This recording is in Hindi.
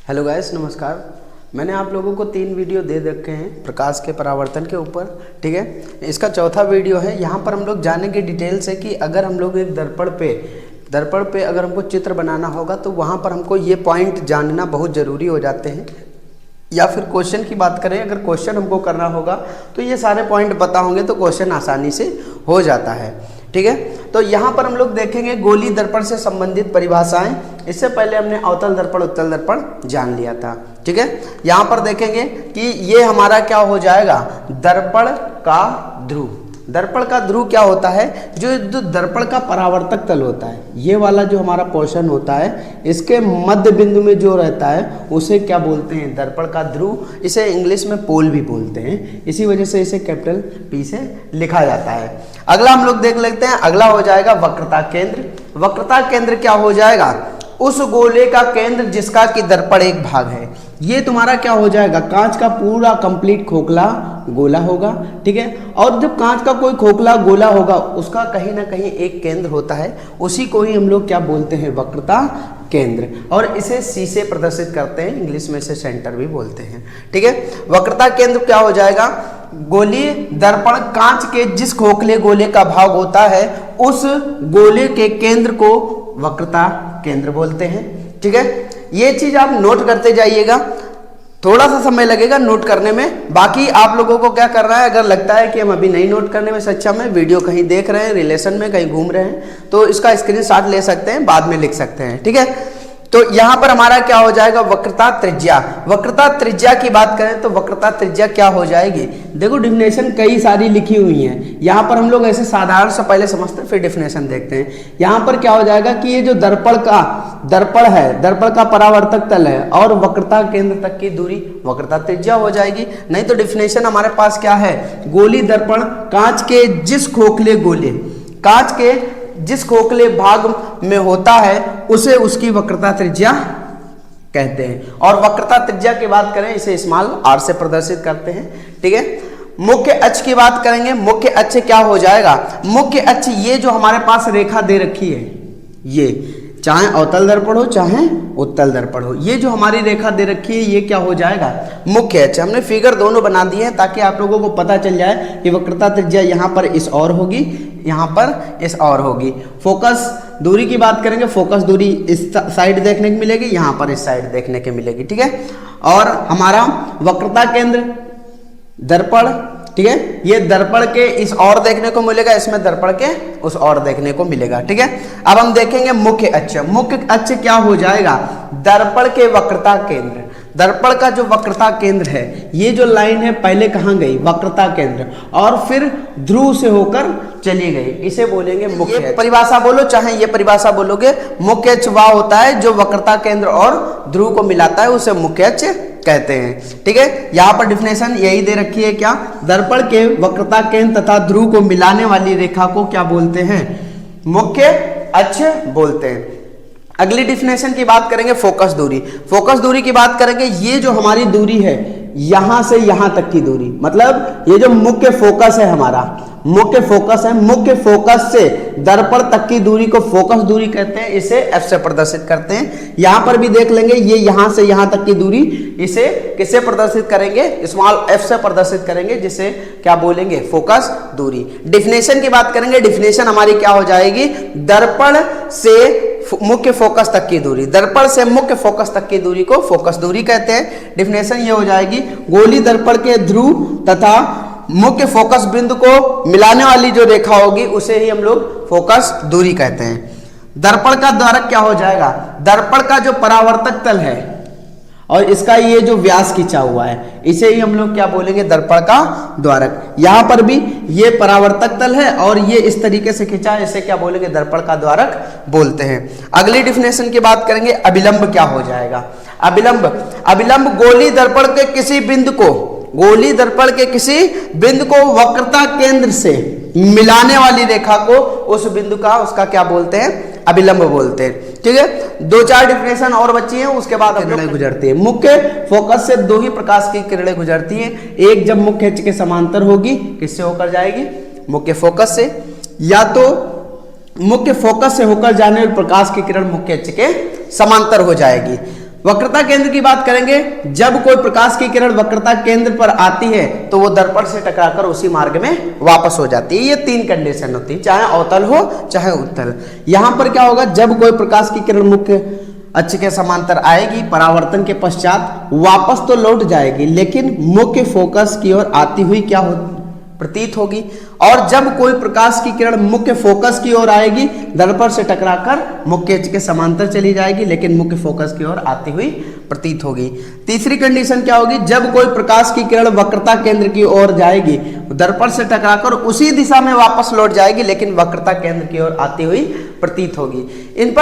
हेलो गाइस, नमस्कार। मैंने आप लोगों को 3 वीडियो दे रखे हैं प्रकाश के परावर्तन के ऊपर, ठीक है। इसका चौथा वीडियो है। यहाँ पर हम लोग जानेंगे डिटेल से कि अगर हम लोग एक दर्पण पे अगर हमको चित्र बनाना होगा तो वहाँ पर हमको ये पॉइंट जानना बहुत ज़रूरी हो जाते हैं। या फिर क्वेश्चन की बात करें, अगर क्वेश्चन हमको करना होगा तो ये सारे पॉइंट पता होंगे तो क्वेश्चन आसानी से हो जाता है, ठीक है। तो यहाँ पर हम लोग देखेंगे गोलीय दर्पण से संबंधित परिभाषाएं। इससे पहले हमने अवतल दर्पण उत्तल दर्पण जान लिया था, ठीक है। यहाँ पर देखेंगे कि ये हमारा क्या हो जाएगा, दर्पण का ध्रुव। दर्पण का ध्रुव क्या होता है, जो दर्पण का परावर्तक तल होता है, ये वाला जो हमारा पोर्शन होता है, इसके मध्य बिंदु में जो रहता है उसे क्या बोलते हैं, दर्पण का ध्रुव। इसे इंग्लिश में पोल भी बोलते हैं, इसी वजह से इसे कैपिटल P से लिखा जाता है। अगला हम लोग देख लेते हैं, अगला हो जाएगा वक्रता केंद्र। वक्रता केंद्र क्या हो जाएगा, उस गोले का केंद्र जिसका कि दर्पण एक भाग है। ये तुम्हारा क्या हो जाएगा, कांच का पूरा कंप्लीट खोखला गोला होगा, ठीक है। और जब कांच का कोई खोखला गोला होगा उसका कहीं ना कहीं एक केंद्र होता है, उसी को ही हम लोग क्या बोलते हैं, वक्रता केंद्र। और इसे C से प्रदर्शित करते हैं, इंग्लिश में इसे सेंटर भी बोलते हैं, ठीक है। वक्रता केंद्र क्या हो जाएगा, गोलीय दर्पण कांच के जिस खोखले गोले का भाग होता है उस गोले के केंद्र को वक्रता केंद्र बोलते हैं, ठीक है। ये चीज आप नोट करते जाइएगा, थोड़ा सा समय लगेगा नोट करने में। बाकी आप लोगों को क्या करना है, अगर लगता है कि हम अभी नहीं नोट करने में सक्षम है, वीडियो कहीं देख रहे हैं, रिलेशन में कहीं घूम रहे हैं, तो इसका स्क्रीनशॉट ले सकते हैं, बाद में लिख सकते हैं, ठीक है। तो यहाँ पर हमारा क्या हो जाएगा, वक्रता त्रिज्या। वक्रता त्रिज्या की बात करें तो वक्रता त्रिज्या क्या हो जाएगी, देखो डेफिनेशन कई सारी लिखी हुई हैं। यहाँ पर हम लोग ऐसे साधारण से पहले समझते हैं फिर डेफिनेशन देखते हैं। यहाँ पर क्या हो जाएगा कि ये जो दर्पण है, दर्पण का परावर्तक तल है और वक्रता केंद्र तक की दूरी वक्रता त्रिज्या हो जाएगी। नहीं तो डेफिनेशन हमारे पास क्या है, गोलीय दर्पण कांच के जिस खोखले भाग में होता है उसे उसकी वक्रता त्रिज्या कहते हैं। और वक्रता त्रिज्या की बात करें, इसे स्मॉल r से प्रदर्शित करते हैं, ठीक है। मुख्य अक्ष की बात करेंगे, मुख्य अक्ष क्या हो जाएगा, मुख्य अक्ष ये जो हमारे पास रेखा दे रखी है, ये चाहे अवतल दर्पण हो चाहे उत्तल दर्पण हो, ये जो हमारी रेखा दे रखी है ये क्या हो जाएगा, मुख्य अक्ष। हमने फिगर दोनों बना दिए हैं ताकि आप लोगों को पता चल जाए कि वक्रता त्रिज्या यहाँ पर इस और होगी, यहाँ पर इस और होगी। फोकस दूरी की बात करेंगे, फोकस दूरी इस साइड देखने को मिलेगी, यहाँ पर इस साइड देखने को मिलेगी, ठीक है। और हमारा वक्रता केंद्र दर्पण, ठीक है, ये दर्पण के इस और देखने को मिलेगा, इसमें दर्पण के उस और देखने को मिलेगा, ठीक है। अब हम देखेंगे मुख्य अक्ष। मुख्य अक्ष क्या हो जाएगा, दर्पण के वक्रता केंद्र। दर्पण का जो वक्रता केंद्र है, ये जो लाइन है पहले कहाँ गई, वक्रता केंद्र, और फिर ध्रुव से होकर चली गई, इसे बोलेंगे मुख्य अक्ष। परिभाषा बोलो चाहे ये परिभाषा बोलोगे, मुख्य अक्ष वह होता है जो वक्रता केंद्र और ध्रुव को मिलाता है, उसे मुख्य अक्ष कहते हैं, ठीक है। यहाँ पर डिफिनेशन यही दे रखी है, क्या, दर्पण के वक्रता केंद्र तथा ध्रुव को मिलाने वाली रेखा को क्या बोलते हैं, मुख्य अक्ष बोलते हैं। अगली डिफिनेशन की बात करेंगे, फोकस दूरी। फोकस दूरी की बात करेंगे, ये जो हमारी दूरी है यहां से यहां तक की दूरी, मतलब ये जो मुख्य फोकस है हमारा, मुख्य फोकस है, मुख्य फोकस से दर्पण तक की दूरी को फोकस दूरी कहते हैं, इसे F से प्रदर्शित करते हैं। यहां पर भी देख लेंगे, ये यहां से यहां तक की दूरी, इसे किससे प्रदर्शित करेंगे, स्मॉल f से प्रदर्शित करेंगे, जिसे क्या बोलेंगे, फोकस दूरी। डिफिनेशन की बात करेंगे, डिफिनेशन हमारी क्या हो जाएगी, दर्पण से मुख्य फोकस तक की दूरी, दर्पण से मुख्य फोकस तक की दूरी को फोकस दूरी कहते हैं। डिफिनेशन ये हो जाएगी, गोलीय दर्पण के ध्रुव तथा मुख्य फोकस बिंदु को मिलाने वाली जो रेखा होगी उसे ही हम लोग फोकस दूरी कहते हैं। दर्पण का द्वारक क्या हो जाएगा, दर्पण का जो परावर्तक तल है और इसका ये जो व्यास खींचा हुआ है, इसे ही हम लोग क्या बोलेंगे, दर्पण का द्वारक। यहाँ पर भी ये परावर्तक तल है और ये इस तरीके से खींचा है, इसे क्या बोलेंगे, दर्पण का द्वारक बोलते हैं। अगली डिफिनेशन की बात करेंगे, अभिलंब क्या हो जाएगा, अभिलंब गोलीय दर्पण के किसी बिंदु को, गोलीय दर्पण के किसी बिंदु को वक्रता केंद्र से मिलाने वाली रेखा को, उस बिंदु का उसका क्या बोलते हैं, अभिलंब बोलते हैं, ठीक है। 2-4 डिफिनेशन और बची हैं, उसके बाद किरणें गुजरती है। मुख्य फोकस से 2 ही प्रकाश की किरणें गुजरती हैं, एक जब मुख्य अक्ष के समांतर होगी, किससे होकर जाएगी, मुख्य फोकस से, या तो मुख्य फोकस से होकर जाने वाली प्रकाश की किरण मुख्य अक्ष के समांतर हो जाएगी। वक्रता केंद्र की बात करेंगे, जब कोई प्रकाश की किरण वक्रता केंद्र पर आती है तो वो दर्पण से टकराकर उसी मार्ग में वापस हो जाती है। ये 3 कंडीशन होती है, चाहे अवतल हो चाहे उत्तल। यहां पर क्या होगा, जब कोई प्रकाश की किरण मुख्य अक्ष के समांतर आएगी, परावर्तन के पश्चात वापस तो लौट जाएगी, लेकिन मुख्य फोकस की ओर आती हुई क्या हो प्रतीत होगी। और जब कोई प्रकाश की किरण मुख्य फोकस की ओर आएगी, दर्पण से टकराकर मुख्य अक्ष के समांतर चली जाएगी, लेकिन मुख्य फोकस की ओर आती हुई प्रतीत होगी। तीसरी कंडीशन क्या होगी, जब कोई प्रकाश की किरण वक्रता केंद्र की ओर जाएगी, दर्पण से टकराकर उसी दिशा में वापस लौट जाएगी, लेकिन वक्रता केंद्र की ओर आती हुई प्रतीत होगी। इन पर